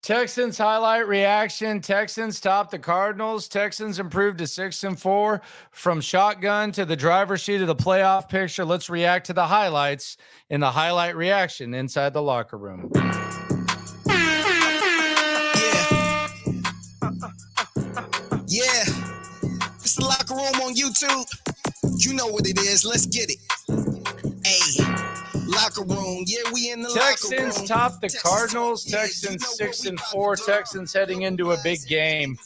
Texans highlight reaction. Texans top the Cardinals. Texans improved to 6-4 from shotgun to the driver's seat of the playoff picture. Let's react to the highlights in the highlight reaction inside the locker room. Yeah. It's the locker room on YouTube. You know what it is. Let's get it. Hey, locker room. Yeah, we in the Texans locker room. top the Cardinals. Texans 6-4. Texans heading into a big game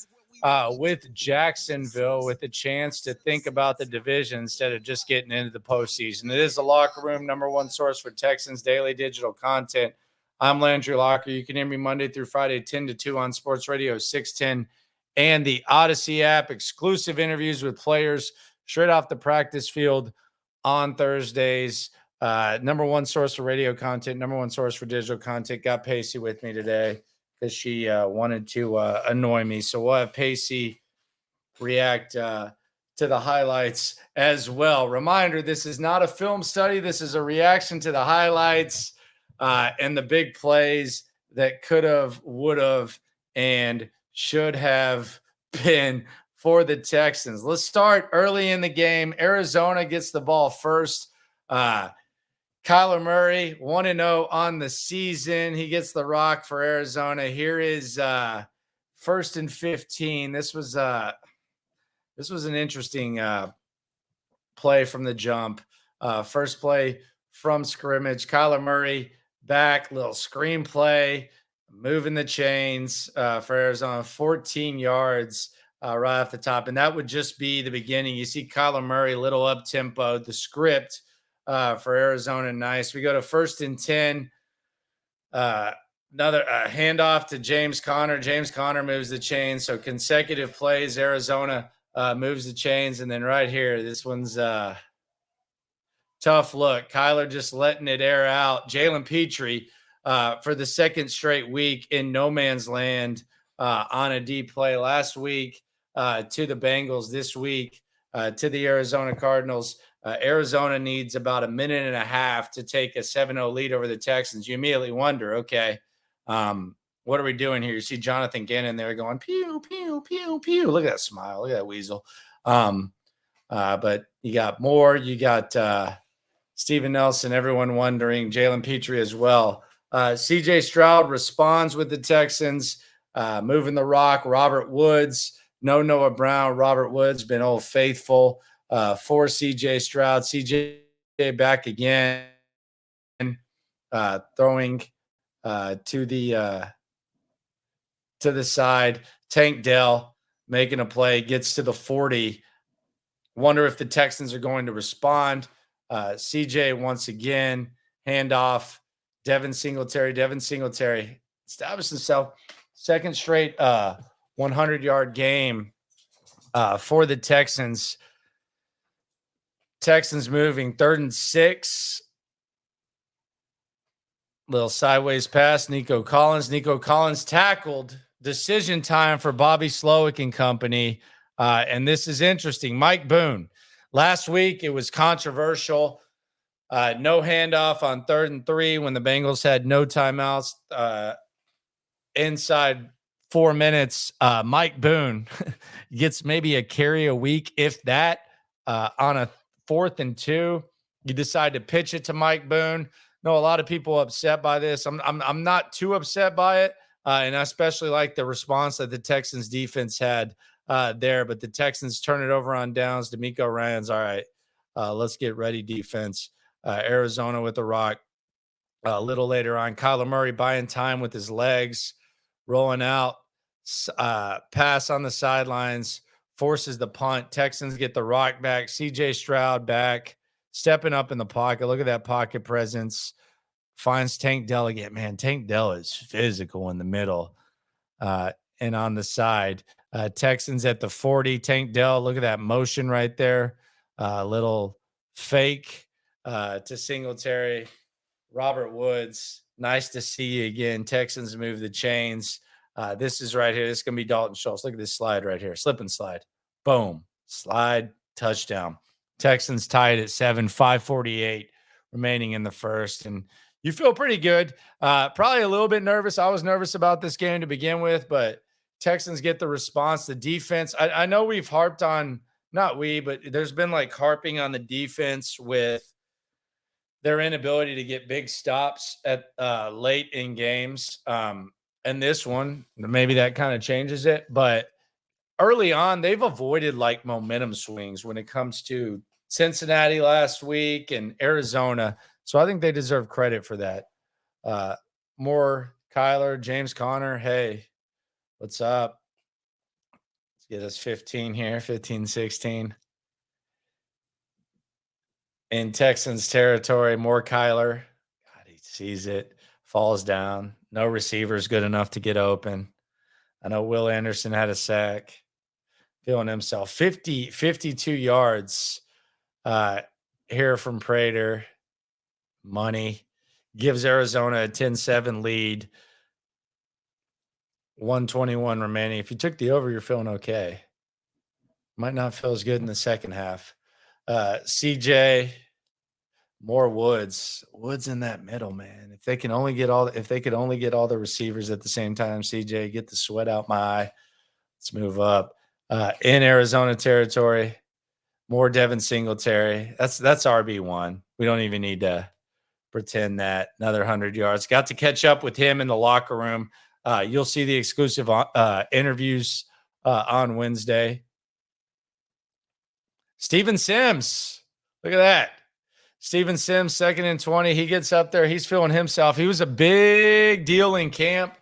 with Jacksonville, with a chance to think about the division instead of just getting into the postseason. It is the locker room, number one source for Texans daily digital content. I'm Landry Locker. You can hear me Monday through Friday, 10 to 2 on Sports Radio 610 and the Odyssey app. Exclusive interviews with players straight off the practice field on Thursdays. Number one source for radio content, number one source for digital content. Got Pacey with me today because she wanted to annoy me. So we'll have Pacey react to the highlights as well. Reminder, this is not a film study. This is a reaction to the highlights and the big plays that could have, would have, and should have been for the Texans. Let's start early in the game. Arizona gets the ball first. Kyler Murray, 1-0 on the season. He gets the rock for Arizona. Here is 1st and 15. This was an interesting play from the jump. First play from scrimmage. Kyler Murray back, little screen play, moving the chains for Arizona, 14 yards right off the top. And that would just be the beginning. You see Kyler Murray, little up-tempo, the script for Arizona. Nice. We go to 1st and 10. Another handoff to James Conner. James Conner moves the chains. So consecutive plays, Arizona moves the chains. And then right here, this one's tough look. Kyler just letting it air out. Jalen Petrie for the second straight week in no man's land on a deep play. Last week to the Bengals, this week to the Arizona Cardinals. Arizona needs about a minute and a half to take a 7-0 lead over the Texans. You immediately wonder, okay, what are we doing here? You see Jonathan Gannon there going, pew, pew, pew, pew. Look at that smile. Look at that weasel. But you got Moore. You got Steven Nelson, everyone wondering, Jalen Petrie as well. CJ Stroud responds with the Texans, moving the rock. Robert Woods, no Noah Brown. Robert Woods been old faithful for CJ Stroud. CJ back again, throwing to the side. Tank Dell making a play, gets to the 40. Wonder if the Texans are going to respond. CJ once again, handoff. Devin Singletary established himself. Second straight 100-yard game for the Texans. Texans moving 3rd and 6. Little sideways pass. Nico Collins tackled. Decision time for Bobby Slowick and company. And this is interesting. Mike Boone. Last week, it was controversial. No handoff on 3rd and 3 when the Bengals had no timeouts. Inside 4 minutes, Mike Boone gets maybe a carry a week, if that, on a 4th and 2. You decide to pitch it to Mike Boone. No, a lot of people upset by this. I'm not too upset by it, and I especially like the response that the Texans defense had there. But the Texans turn it over on downs. D'Amico Ryans, all right, let's get ready defense. Arizona with the rock. A little later on, Kyler Murray buying time with his legs, rolling out, pass on the sidelines, forces the punt. Texans get the rock back. CJ Stroud back, stepping up in the pocket. Look at that pocket presence. Finds Tank Dell again. Man, Tank Dell is physical in the middle and on the side. Texans at the 40. Tank Dell, look at that motion right there. Little fake to Singletary. Robert Woods, nice to see you again. Texans move the chains. This is right here. This is going to be Dalton Schultz. Look at this slide right here. Slip and slide. Boom. Slide. Touchdown. Texans tied at 7, 5:48 remaining in the first. And You feel pretty good. Probably a little bit nervous. I was nervous about this game to begin with, but Texans get the response. The defense, I know we've harped on, not we, but there's been like harping on the defense with their inability to get big stops at late in games. And this one, maybe that kind of changes it. But early on, they've avoided like momentum swings when it comes to Cincinnati last week and Arizona. So I think they deserve credit for that. More Kyler, James Conner. Hey, what's up? Let's get us 15 here, 15, 16. In Texans territory, more Kyler. God, he sees it, falls down. No receivers good enough to get open. I know Will Anderson had a sack. Feeling himself. 52 yards here from Prater. Money. Gives Arizona a 10-7 lead. 121 remaining. If you took the over, you're feeling okay. Might not feel as good in the second half. CJ, more Woods. Woods in that middle, man. If they could only get all the receivers at the same time, CJ, get the sweat out my eye. Let's move up. In Arizona territory, more Devin Singletary. That's RB1. We don't even need to pretend that. Another 100 yards. Got to catch up with him in the locker room. You'll see the exclusive interviews on Wednesday. Steven Sims. Look at that. Steven Sims, 2nd and 20. He gets up there. He's feeling himself. He was a big deal in camp.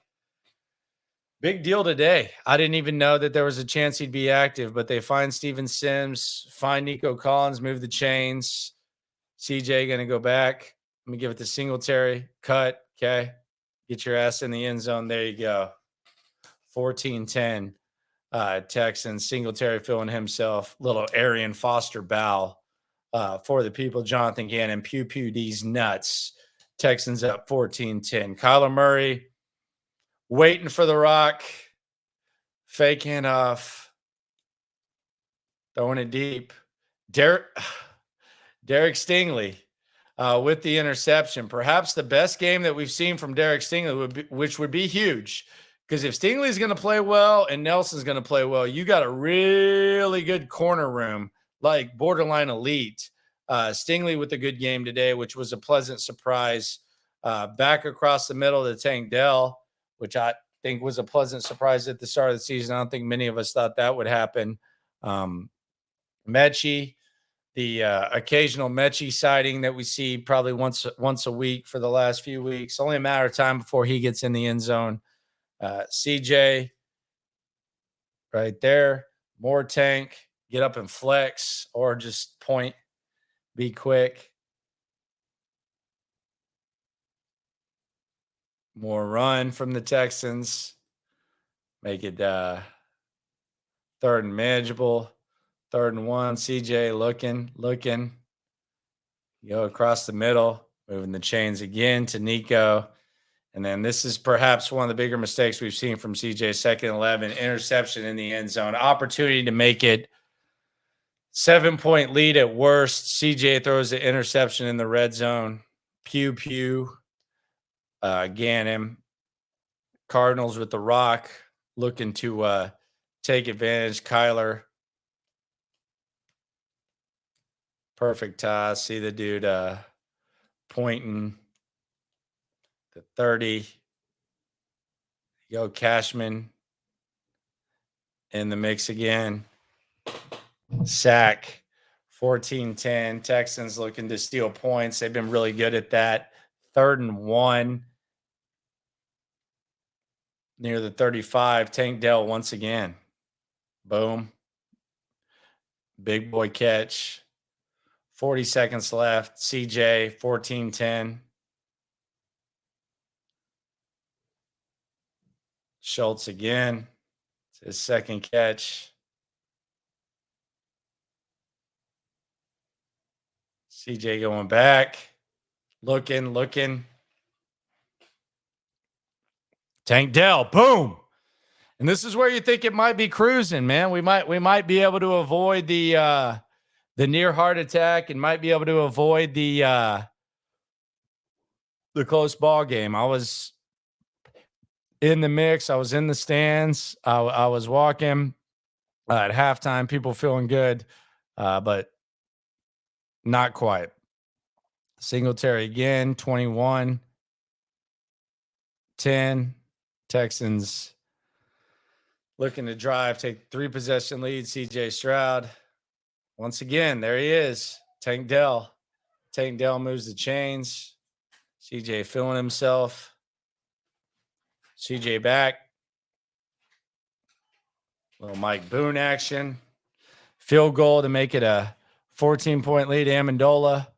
Big deal today. I didn't even know that there was a chance he'd be active, but they find Steven Sims, find Nico Collins, move the chains. CJ going to go back. Let me give it to Singletary. Cut. Okay. Get your ass in the end zone. There you go. 14-10. Texans. Singletary feeling himself. Little Arian Foster bow for the people. Jonathan Gannon. Pew pew these nuts. Texans up 14-10. Kyler Murray waiting for the rock. Fake handoff. Throwing it deep. Derek Stingley with the interception. Perhaps the best game that we've seen from Derek Stingley, which would be huge. Because if Stingley's going to play well and Nelson's going to play well, you got a really good corner room, like borderline elite. Stingley with a good game today, which was a pleasant surprise. Back across the middle to Tank Dell, which I think was a pleasant surprise at the start of the season. I don't think many of us thought that would happen. Mechie, the occasional Mechie sighting that we see probably once a week for the last few weeks. Only a matter of time before he gets in the end zone. CJ right there. More Tank. Get up and flex or just point. Be quick. More run from the Texans. Make it 3rd and manageable. 3rd and 1. CJ looking. Go across the middle. Moving the chains again to Nico. And then this is perhaps one of the bigger mistakes we've seen from CJ. 2nd and 11. Interception in the end zone. Opportunity to make it 7-point lead at worst. CJ throws the interception in the red zone. Pew pew. Gannon. Cardinals with the rock, looking to take advantage. Kyler. Perfect toss. See the dude pointing the 30. Yo, Cashman in the mix again. Sack. 14-10. Texans looking to steal points. They've been really good at that. 3rd and 1. Near the 35. Tank Dell once again. Boom. Big boy catch. 40 seconds left. CJ, 14-10. Schultz again. It's his second catch. CJ going back. Looking. Tank Dell, boom. And this is where you think it might be cruising, man. We might be able to avoid the near heart attack and might be able to avoid the the close ball game. I was in the mix. I was in the stands. I was walking at halftime. People feeling good, but not quite. Singletary again, 21-10. Texans looking to drive, take 3-possession lead. CJ Stroud. Once again, there he is. Tank Dell. Tank Dell moves the chains. CJ feeling himself. CJ back. Little Mike Boone action. Field goal to make it a 14-point lead. Amendola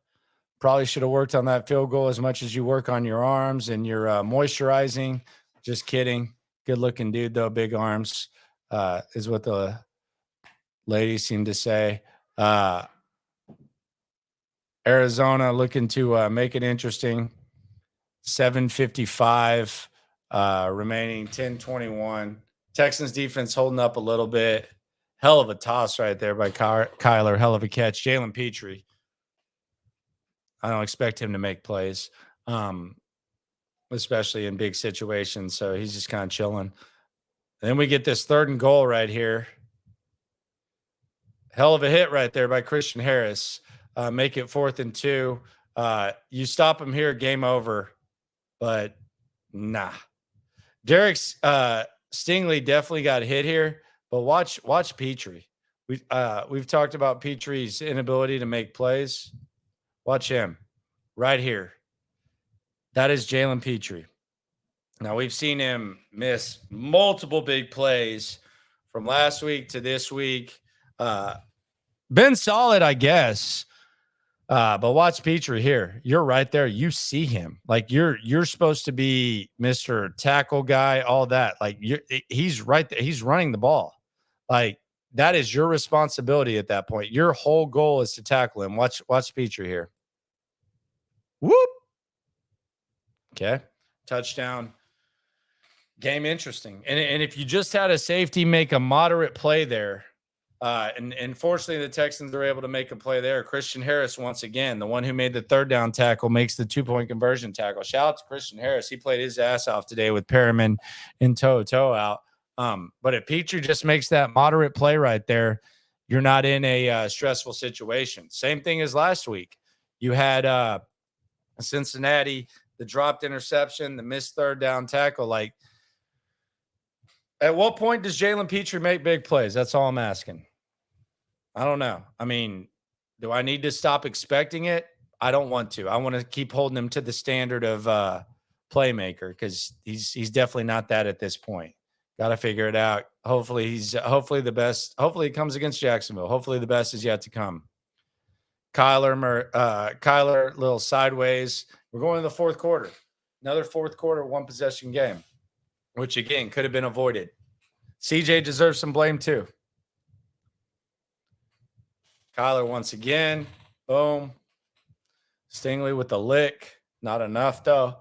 probably should have worked on that field goal as much as you work on your arms and your moisturizing. Just kidding. Good looking dude, though. Big arms is what the ladies seem to say. Arizona looking to make it interesting. 7:55 remaining, 10-21. Texans defense holding up a little bit. Hell of a toss right there by Kyler. Hell of a catch. Jalen Petrie. I don't expect him to make plays, especially in big situations. So he's just kind of chilling. And then we get this 3rd and goal right here. Hell of a hit right there by Christian Harris. Make it 4th and 2. You stop him here, game over. But nah. Derek Stingley definitely got hit here, but watch Petrie. We've talked about Petrie's inability to make plays. Watch him right here. That is Jalen Petrie. Now we've seen him miss multiple big plays from last week to this week. Been solid, I guess. But watch Petrie here. You're right there. You see him. Like you're supposed to be Mr. Tackle guy, all that. Like he's right there. He's running the ball. Like that is your responsibility at that point. Your whole goal is to tackle him. Watch Petrie here. Whoop. Okay. Touchdown. Game interesting. And if you just had a safety make a moderate play there, and fortunately, the Texans are able to make a play there. Christian Harris, once again, the one who made the 3rd down tackle, makes the 2-point conversion tackle. Shout out to Christian Harris. He played his ass off today with Perriman and toe out. But if Petrie just makes that moderate play right there, you're not in a stressful situation. Same thing as last week. You had Cincinnati, the dropped interception, the missed 3rd down tackle. Like, at what point does Jalen Petrie make big plays? That's all I'm asking. I don't know. I mean, do I need to stop expecting it? I don't want to. I want to keep holding him to the standard of playmaker because he's definitely not that at this point. Got to figure it out. Hopefully the best. Hopefully it comes against Jacksonville. Hopefully the best is yet to come. Kyler, little sideways. We're going to the 4th quarter. Another 4th quarter, 1-possession game, which again could have been avoided. CJ deserves some blame too. Kyler once again. Boom. Stingley with the lick. Not enough, though.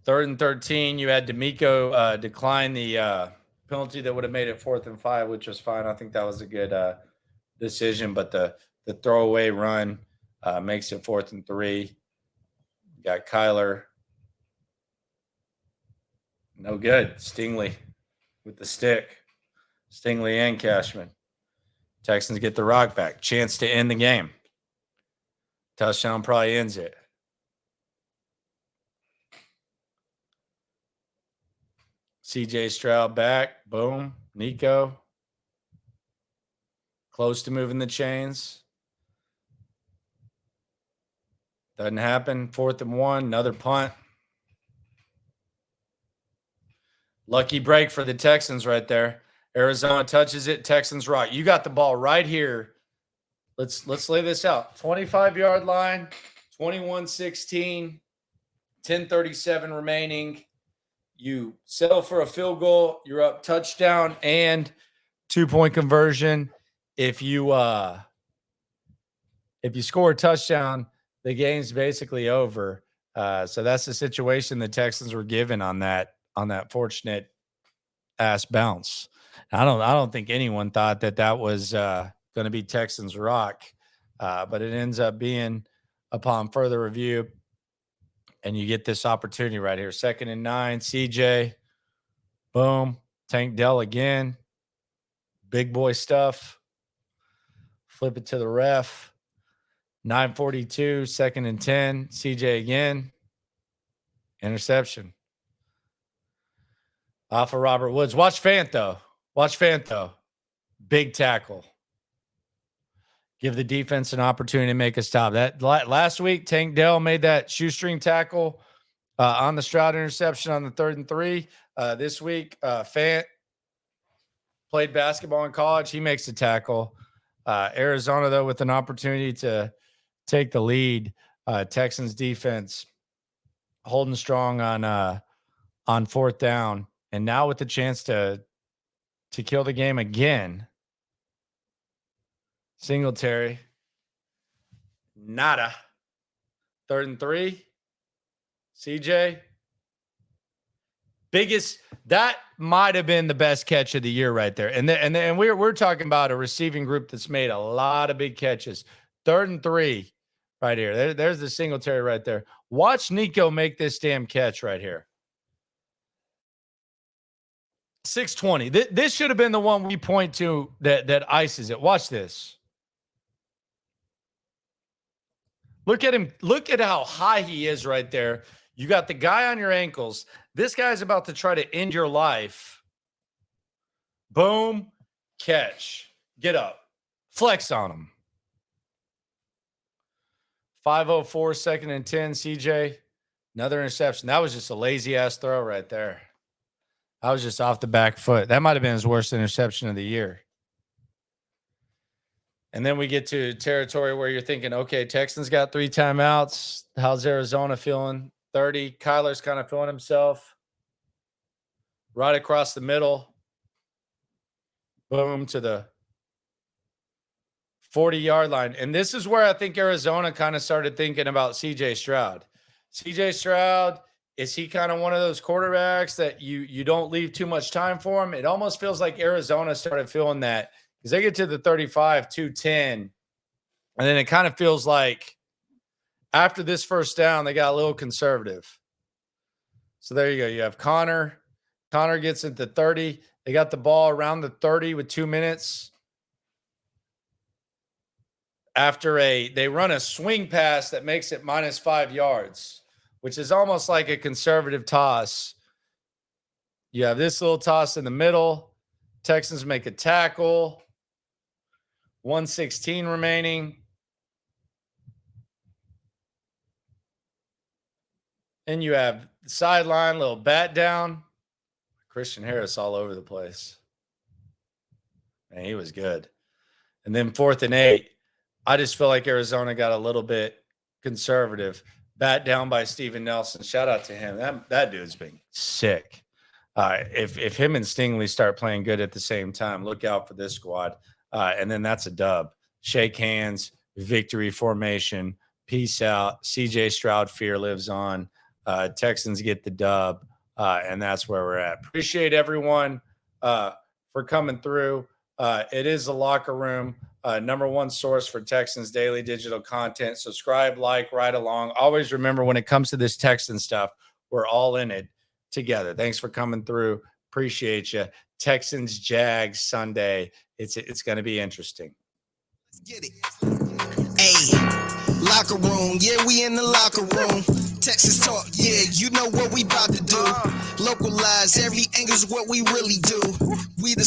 3rd and 13. You had D'Amico decline the penalty that would have made it 4th and 5, which was fine. I think that was a good decision. But the throwaway run makes it 4th and 3. Got Kyler. No good. Stingley with the stick. Stingley and Cashman. Texans get the rock back. Chance to end the game. Touchdown probably ends it. CJ Stroud back. Boom. Nico. Close to moving the chains. Doesn't happen. 4th and 1. Another punt. Lucky break for the Texans right there. Arizona touches it. Texans rock. You got the ball right here. Let's lay this out. 25-yard line, 21-16, 10:37 remaining. You settle for a field goal. You're up touchdown and 2-point conversion. If you score a touchdown, the game's basically over. So that's the situation the Texans were given on that fortunate ass bounce. I don't think anyone thought that was going to be Texans rock. but it ends up being upon further review. And you get this opportunity right here. 2nd and 9, CJ. Boom. Tank Dell again. Big boy stuff. Flip it to the ref. 9:42, 2nd and 10. CJ again. Interception. Off of Robert Woods. Watch Fanto. Big tackle. Give the defense an opportunity to make a stop. That last week, Tank Dell made that shoestring tackle on the Stroud interception on the 3rd and 3. This week, Fant played basketball in college. He makes the tackle. Arizona, though, with an opportunity to take the lead. Texans defense holding strong on 4th down. And now with the chance to kill the game again. Singletary. Nada. 3rd and 3. CJ. That might have been the best catch of the year right there. And we're talking about a receiving group that's made a lot of big catches. 3rd and 3 right here. There's the Singletary right there. Watch Nico make this damn catch right here. 620. This should have been the one we point to that ices it. Watch this. Look at him. Look at how high he is right there. You got the guy on your ankles. This guy's about to try to end your life. Boom. Catch. Get up. Flex on him. 5:04, 2nd and 10, CJ. Another interception. That was just a lazy-ass throw right there. I was just off the back foot. That might have been his worst interception of the year. And then we get to territory where you're thinking, okay, Texans got 3 timeouts. How's Arizona feeling? 30. Kyler's kind of feeling himself. Right across the middle. Boom to the 40-yard line. And this is where I think Arizona kind of started thinking about C.J. Stroud. C.J. Stroud, is he kind of one of those quarterbacks that you don't leave too much time for him? It almost feels like Arizona started feeling that because they get to the 35, 210, and then it kind of feels like after this first down, they got a little conservative. So there you go. You have Connor. Connor gets at the 30. They got the ball around the 30 with 2 minutes. After they run a swing pass that makes it -5 yards, which is almost like a conservative toss. You have this little toss in the middle. Texans make a tackle. 1:16 remaining. And you have the sideline, little bat down. Christian Harris all over the place. Man, he was good. And then 4th and 8. I just feel like Arizona got a little bit conservative. Bat down by Steven Nelson. Shout out to him. That dude's been sick. If him and Stingley start playing good at the same time, look out for this squad. And then that's a dub. Shake hands, victory formation, peace out. CJ Stroud fear lives on. Texans get the dub. And that's where we're at. Appreciate everyone for coming through. It is the Locker Room. #1 source for Texans daily digital content. Subscribe, like, ride along. Always remember when it comes to this Texan stuff, we're all in it together. Thanks for coming through. Appreciate you. Texans Jags Sunday. It's going to be interesting. Let's get it. Hey, Locker Room. Yeah, we in the Locker Room. Texas talk. Yeah, you know what we about to do. Localize every angle's what we really do. We the